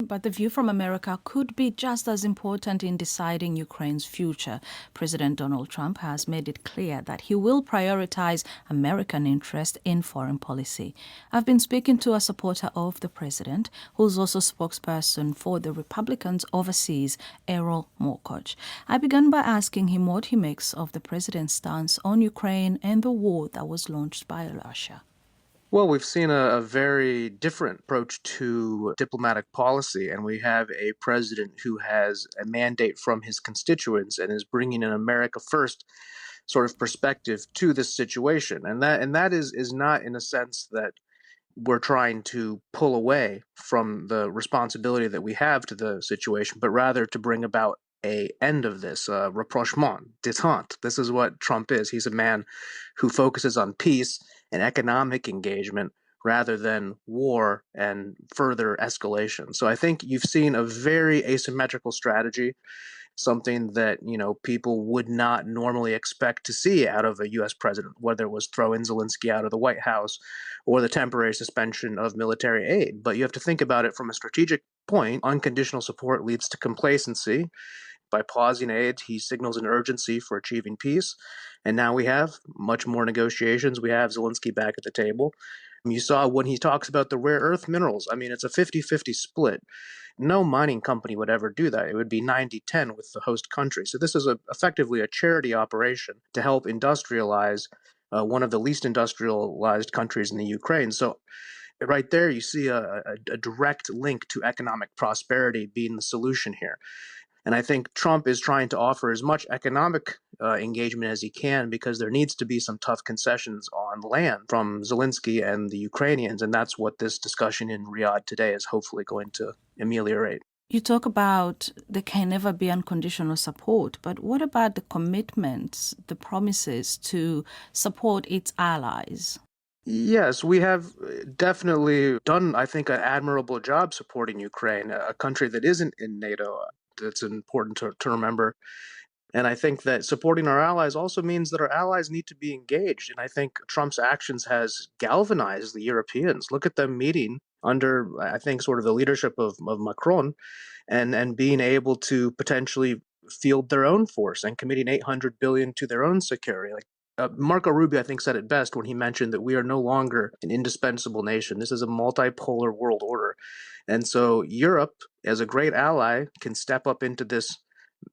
but the view from America could be just as important in deciding Ukraine's future. President Donald Trump has made it clear that he will prioritize American interest in foreign policy. I've been speaking to a supporter of the president, who's also spokesperson for the Republicans overseas, Erol Morkoç. I began by asking him what he makes of the president's stance on Ukraine and the war that was launched by Russia. Well, we've seen a very different approach to diplomatic policy, and we have a president who has a mandate from his constituents and is bringing an America first sort of perspective to this situation. And that is not in a sense that we're trying to pull away from the responsibility that we have to the situation, but rather to bring about a end of this rapprochement, détente. This is what Trump is. He's a man who focuses on peace and economic engagement rather than war and further escalation. So I think you've seen a very asymmetrical strategy, something that people would not normally expect to see out of a U.S. president, whether it was throwing Zelensky out of the White House or the temporary suspension of military aid. But you have to think about it from a strategic point. Unconditional support leads to complacency. By pausing aid, he signals an urgency for achieving peace. And now we have much more negotiations. We have Zelensky back at the table. You saw when he talks about the rare earth minerals. I mean, it's a 50-50 split. No mining company would ever do that. It would be 90-10 with the host country. So this is effectively a charity operation to help industrialize one of the least industrialized countries in the Ukraine. So right there, you see a direct link to economic prosperity being the solution here. And I think Trump is trying to offer as much economic engagement as he can because there needs to be some tough concessions on land from Zelensky and the Ukrainians. And that's what this discussion in Riyadh today is hopefully going to ameliorate. You talk about there can never be unconditional support, but what about the commitments, the promises to support its allies? Yes, we have definitely done, I think, an admirable job supporting Ukraine, a country that isn't in NATO. That's important to remember. And I think that supporting our allies also means that our allies need to be engaged. And I think Trump's actions has galvanized the Europeans. Look at them meeting under, I think, sort of the leadership of Macron and being able to potentially field their own force and committing 800 billion to their own security. Like Marco Rubio, I think, said it best when he mentioned that we are no longer an indispensable nation. This is a multipolar world order. And so Europe, as a great ally, can step up into this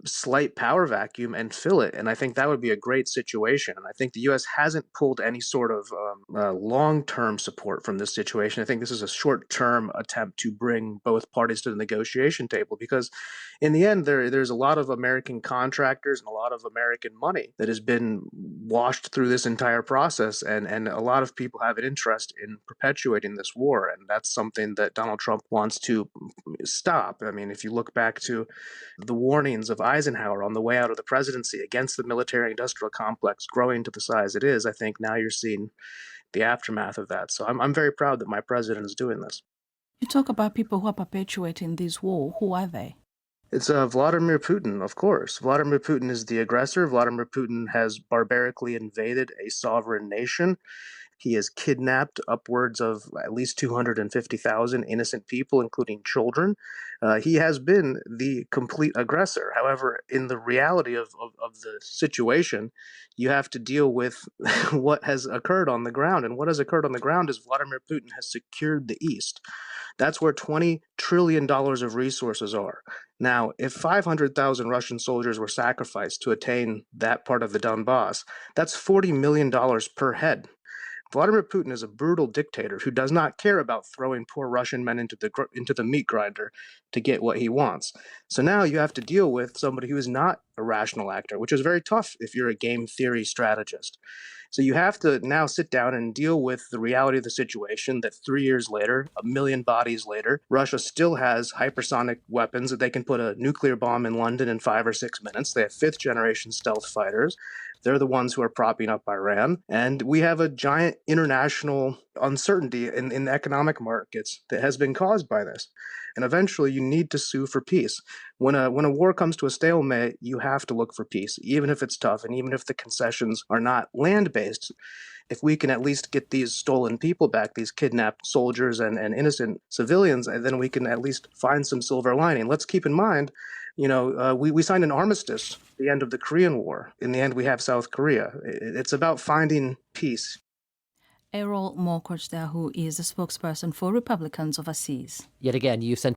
slight power vacuum and fill it. And I think that would be a great situation. And I think the U.S. hasn't pulled any sort of long-term support from this situation. I think this is a short-term attempt to bring both parties to the negotiation table because in the end, there's a lot of American contractors and a lot of American money that has been washed through this entire process. And a lot of people have an interest in perpetuating this war. And that's something that Donald Trump wants to stop. I mean, if you look back to the warnings of Eisenhower on the way out of the presidency against the military-industrial complex growing to the size it is, I think now you're seeing the aftermath of that. So I'm very proud that my president is doing this. You talk about people who are perpetuating this war. Who are they? It's Vladimir Putin, of course. Vladimir Putin is the aggressor. Vladimir Putin has barbarically invaded a sovereign nation. He has kidnapped upwards of at least 250,000 innocent people, including children. He has been the complete aggressor. However, in the reality of the situation, you have to deal with what has occurred on the ground. And what has occurred on the ground is Vladimir Putin has secured the East. That's where $20 trillion of resources are. Now, if 500,000 Russian soldiers were sacrificed to attain that part of the Donbass, that's $40 million per head. Vladimir Putin is a brutal dictator who does not care about throwing poor Russian men into the meat grinder to get what he wants. So now you have to deal with somebody who is not a rational actor, which is very tough if you're a game theory strategist. So you have to now sit down and deal with the reality of the situation that 3 years later, 1 million bodies later, Russia still has hypersonic weapons that they can put a nuclear bomb in London in 5 or 6 minutes. They have fifth-generation stealth fighters. They're the ones who are propping up Iran. And we have a giant international uncertainty in the economic markets that has been caused by this. And eventually you need to sue for peace. When a war comes to a stalemate, you have to look for peace, even if it's tough and even if the concessions are not land-based. If we can at least get these stolen people back, these kidnapped soldiers and innocent civilians, then we can at least find some silver lining. Let's keep in mind, we signed an armistice at the end of the Korean War. In the end, we have South Korea. It's about finding peace. Erol Morkoç there, who is the spokesperson for Republicans overseas. Yet again, you sent